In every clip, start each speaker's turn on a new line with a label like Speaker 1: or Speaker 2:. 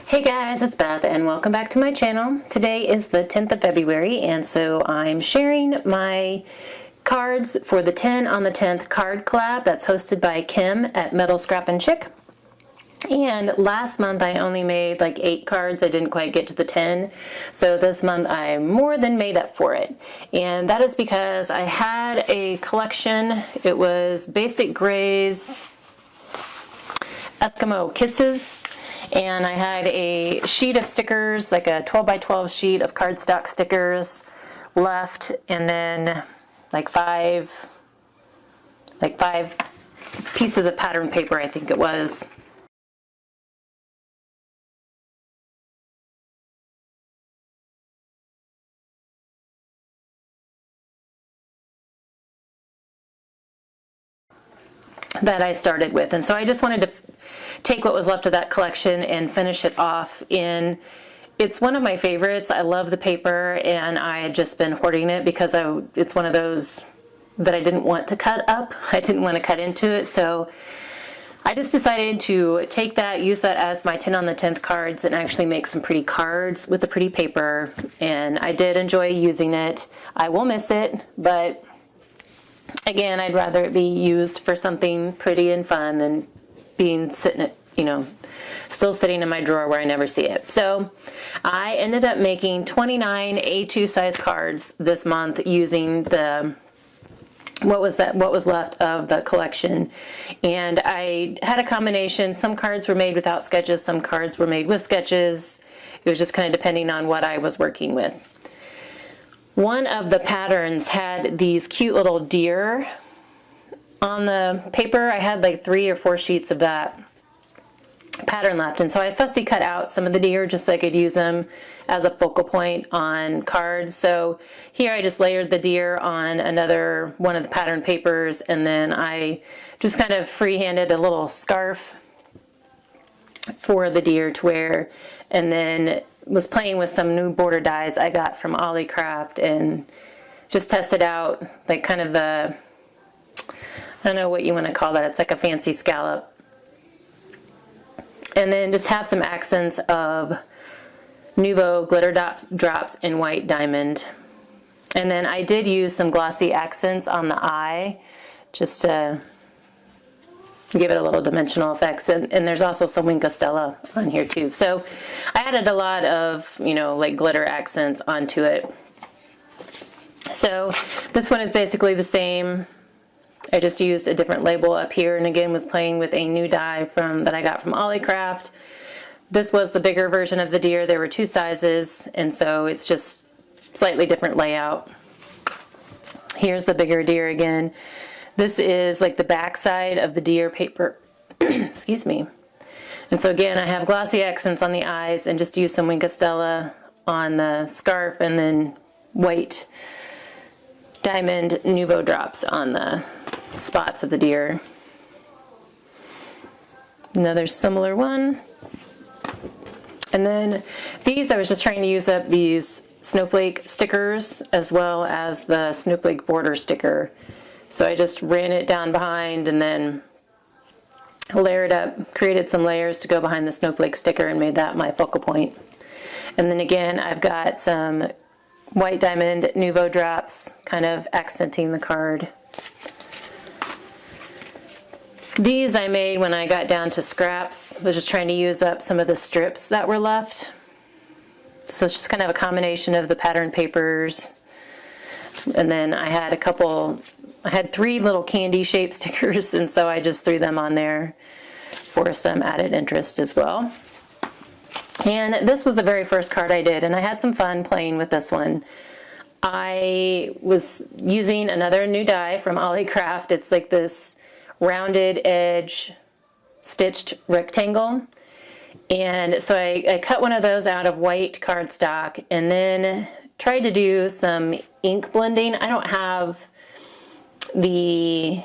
Speaker 1: Hey guys, it's Beth and welcome back to my channel. Today is the 10th of February and so I'm sharing my cards for the 10 on the 10th card collab that's hosted by Kim at MetalScrappinChick. And last month I only made like 8 cards. I didn't quite get to the 10. So this month I more than made up for it. And that is because I had a collection. It was Basic Gray's Eskimo Kisses. And I had a sheet of stickers, like a 12 by 12 sheet of cardstock stickers left, and then like five pieces of pattern paper, I think it was. That I started with. And so I just wanted to take what was left of that collection and finish it off in, it's one of my favorites. I love the paper and I had just been hoarding it because it's one of those that I didn't want to cut up. I didn't want to cut into it. So I just decided to take that, use that as my 10 on the 10th cards and actually make some pretty cards with the pretty paper. And I did enjoy using it. I will miss it, but again, I'd rather it be used for something pretty and fun than being still sitting in my drawer where I never see it. So I ended up making 29 A2 size cards this month using what was left of the collection. And I had a combination. Some cards were made without sketches, some cards were made with sketches. It was just kind of depending on what I was working with. One of the patterns had these cute little deer on the paper. I had like 3 or 4 sheets of that pattern left, and so I fussy cut out some of the deer just so I could use them as a focal point on cards. So here I just layered the deer on another one of the pattern papers, and then I just kind of freehanded a little scarf for the deer to wear, and then was playing with some new border dies I got from Ollie-Craft and just tested out like kind of the, I don't know what you want to call that, it's like a fancy scallop. And then just have some accents of Nouveau glitter drops in white diamond. And then I did use some glossy accents on the eye just to give it a little dimensional effects, and there's also some Wink of Stella on here too. So I added a lot of, like glitter accents onto it. So this one is basically the same. I just used a different label up here, and again was playing with a new die that I got from Ollie-Craft. This was the bigger version of the deer. There were 2 sizes, and so it's just slightly different layout. Here's the bigger deer again. This is like the back side of the deer paper. Excuse me. And so again, I have glossy accents on the eyes and just use some Wink of Stella on the scarf, and then white diamond Nouveau drops on the spots of the deer. Another similar one. And then these, I was just trying to use up these snowflake stickers as well as the snowflake border sticker. So I just ran it down behind and then layered up, created some layers to go behind the snowflake sticker and made that my focal point. And then again, I've got some white diamond Nouveau drops kind of accenting the card. These I made when I got down to scraps. I was just trying to use up some of the strips that were left. So it's just kind of a combination of the pattern papers. And then I had I had 3 little candy shaped stickers, and so I just threw them on there for some added interest as well. And this was the very first card I did, and I had some fun playing with this one. I was using another new die from Ollie-Craft. It's like this rounded edge stitched rectangle. And so I cut one of those out of white cardstock and then tried to do some ink blending. I don't have the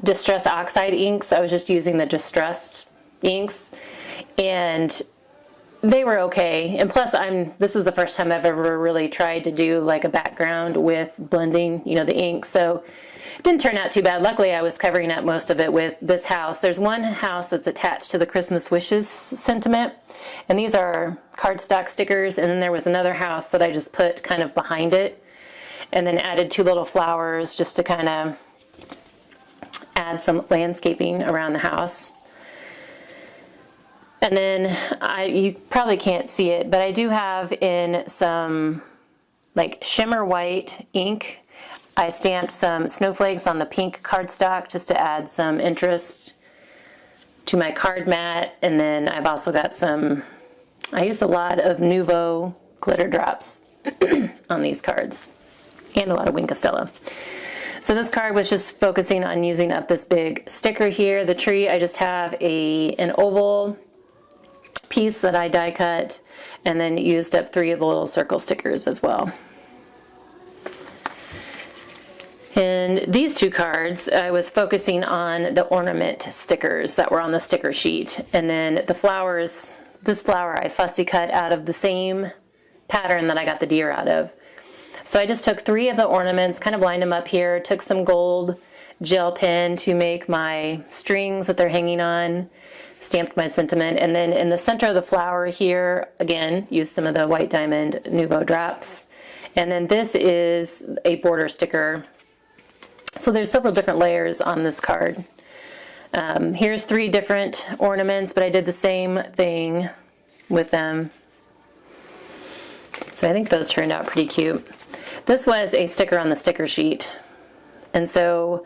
Speaker 1: Distress Oxide inks. I was just using the distressed inks. And they were okay. And plus, this is the first time I've ever really tried to do like a background with blending, you know, the ink. So it didn't turn out too bad. Luckily, I was covering up most of it with this house. There's one house that's attached to the Christmas Wishes sentiment, and these are cardstock stickers. And then there was another house that I just put kind of behind it, and then added 2 little flowers just to kind of add some landscaping around the house. And then you probably can't see it, but I do have in some like shimmer white ink. I stamped some snowflakes on the pink cardstock just to add some interest to my card mat. And then I've also got I used a lot of Nouveau glitter drops on these cards, and a lot of Wink of Stella. So this card was just focusing on using up this big sticker here. The tree, I just have an oval piece that I die cut, and then used up 3 of the little circle stickers as well. And these 2 cards, I was focusing on the ornament stickers that were on the sticker sheet. And then the flowers, this flower I fussy cut out of the same pattern that I got the deer out of. So I just took 3 of the ornaments, kind of lined them up here, took some gold gel pen to make my strings that they're hanging on, stamped my sentiment, and then in the center of the flower here, again, used some of the white diamond Nouveau drops. And then this is a border sticker. So there's several different layers on this card. Here's 3 different ornaments, but I did the same thing with them. So I think those turned out pretty cute. This was a sticker on the sticker sheet. And so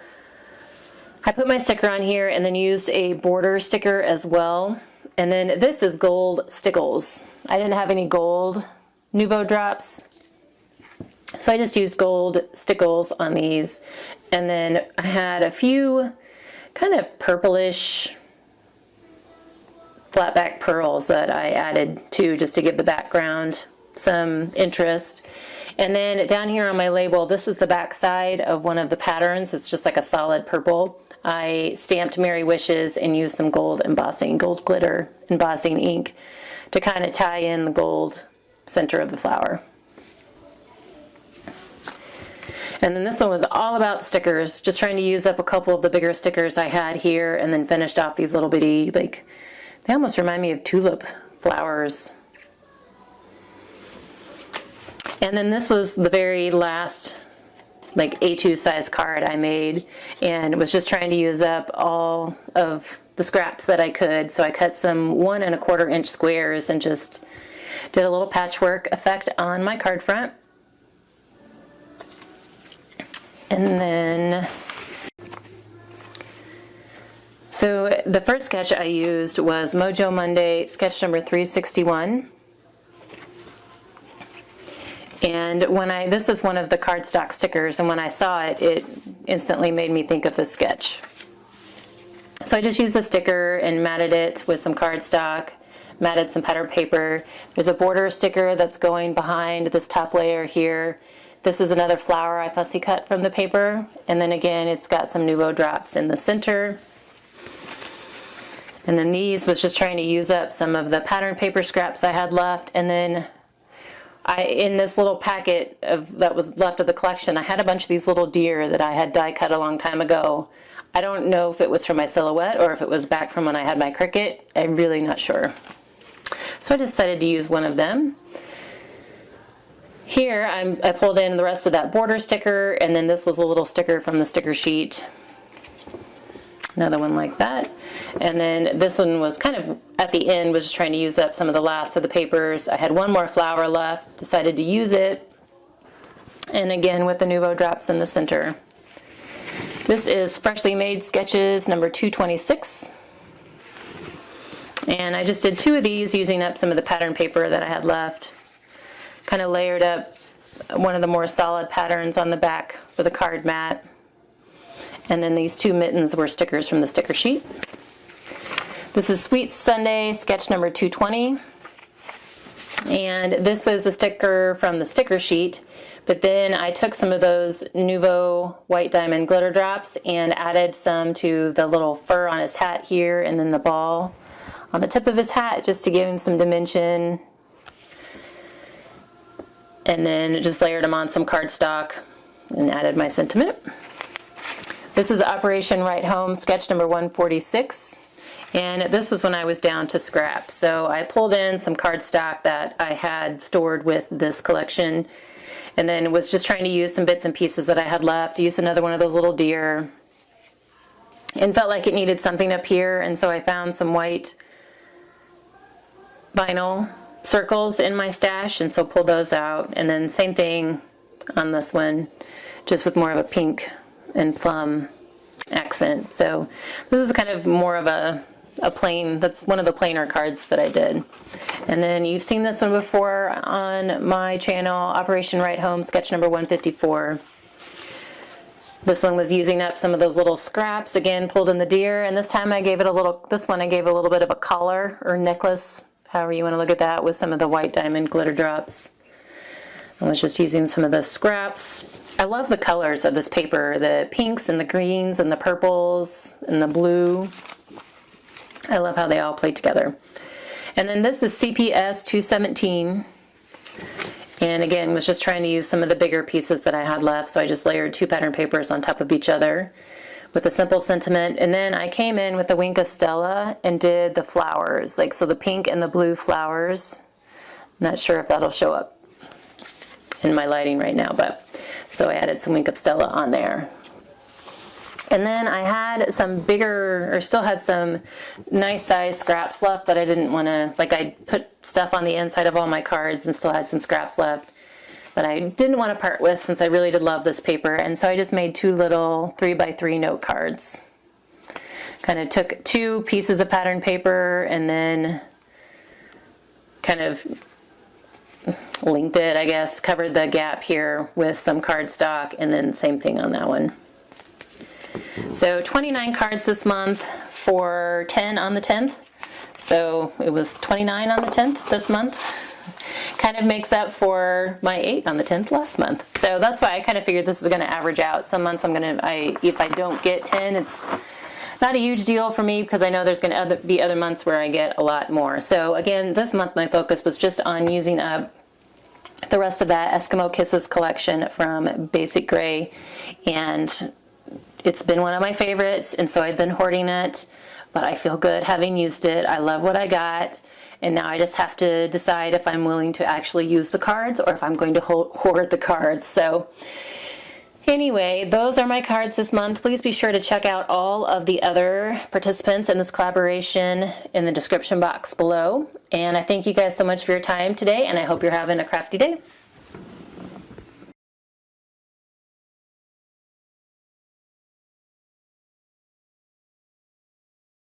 Speaker 1: I put my sticker on here and then used a border sticker as well. And then this is gold stickles. I didn't have any gold Nouveau drops, so I just used gold stickles on these. And then I had a few kind of purplish flat back pearls that I added too, just to give the background some interest. And then down here on my label, this is the back side of one of the patterns. It's just like a solid purple. I stamped Merry Wishes and used some gold embossing, gold glitter embossing ink to kind of tie in the gold center of the flower. And then this one was all about stickers, just trying to use up a couple of the bigger stickers I had here, and then finished off these little bitty, like, they almost remind me of tulip flowers. And then this was the very last like A2 size card I made, and was just trying to use up all of the scraps that I could. So I cut some 1 1/4 inch squares and just did a little patchwork effect on my card front. And then, so the first sketch I used was Mojo Monday sketch number 361. And this is one of the cardstock stickers, and when I saw it, it instantly made me think of this sketch. So I just used a sticker and matted it with some cardstock, matted some pattern paper. There's a border sticker that's going behind this top layer here. This is another flower I fussy cut from the paper, and then again it's got some Nouveau drops in the center. And then these was just trying to use up some of the pattern paper scraps I had left, and then in this little packet that was left of the collection, I had a bunch of these little deer that I had die cut a long time ago. I don't know if it was from my silhouette or if it was back from when I had my Cricut. I'm really not sure. So I decided to use one of them. Here I pulled in the rest of that border sticker, and then this was a little sticker from the sticker sheet. Another one like that. And then this one was kind of at the end, was just trying to use up some of the last of the papers. I had one more flower left, decided to use it. And again with the Nouveau drops in the center. This is Freshly Made Sketches number 226. And I just did 2 of these using up some of the pattern paper that I had left. Kind of layered up one of the more solid patterns on the back for the card mat. And then these 2 mittens were stickers from the sticker sheet. This is Sweet Sunday sketch number 220. And this is a sticker from the sticker sheet, but then I took some of those Nouveau white diamond glitter drops and added some to the little fur on his hat here, and then the ball on the tip of his hat just to give him some dimension. And then just layered them on some cardstock and added my sentiment. This is Operation Right Home sketch number 146. And this was when I was down to scrap. So I pulled in some cardstock that I had stored with this collection, and then was just trying to use some bits and pieces that I had left. Use another one of those little deer, and felt like it needed something up here, and so I found some white vinyl circles in my stash, and so pulled those out. And then same thing on this one, just with more of a pink and plum accent. So this is kind of more of a plain, that's one of the plainer cards that I did. And then you've seen this one before on my channel, Operation Right Home sketch number 154. This one was using up some of those little scraps, again pulled in the deer, and this time I gave it a little, this one I gave a little bit of a collar or necklace, however you want to look at that, with some of the white diamond glitter drops. I was just using some of the scraps. I love the colors of this paper, the pinks and the greens and the purples and the blue. I love how they all play together. And then this is CPS 217. And again, was just trying to use some of the bigger pieces that I had left. So I just layered 2 pattern papers on top of each other with a simple sentiment. And then I came in with the Wink of Stella and did the flowers, like so the pink and the blue flowers. I'm not sure if that'll show up in my lighting right now, but so I added some Wink of Stella on there. And then I had some bigger, or still had some nice size scraps left that I didn't want to, like I put stuff on the inside of all my cards and still had some scraps left that I didn't want to part with since I really did love this paper. And so I just made 2 little 3x3 note cards. Kind of took 2 pieces of pattern paper and then kind of linked it, I guess, covered the gap here with some cardstock, and then same thing on that one. So 29 cards this month for 10 on the 10th. So it was 29 on the 10th this month. Kind of makes up for my 8 on the 10th last month. So that's why I kind of figured this is going to average out. Some months if I don't get 10, it's not a huge deal for me because I know there's going to be other months where I get a lot more. So again, this month my focus was just on using up the rest of that Eskimo Kisses collection from Basic Gray, and it's been one of my favorites, and so I've been hoarding it, but I feel good having used it. I love what I got, and now I just have to decide if I'm willing to actually use the cards or if I'm going to hoard the cards. So anyway, those are my cards this month. Please be sure to check out all of the other participants in this collaboration in the description box below. And I thank you guys so much for your time today, and I hope you're having a crafty day.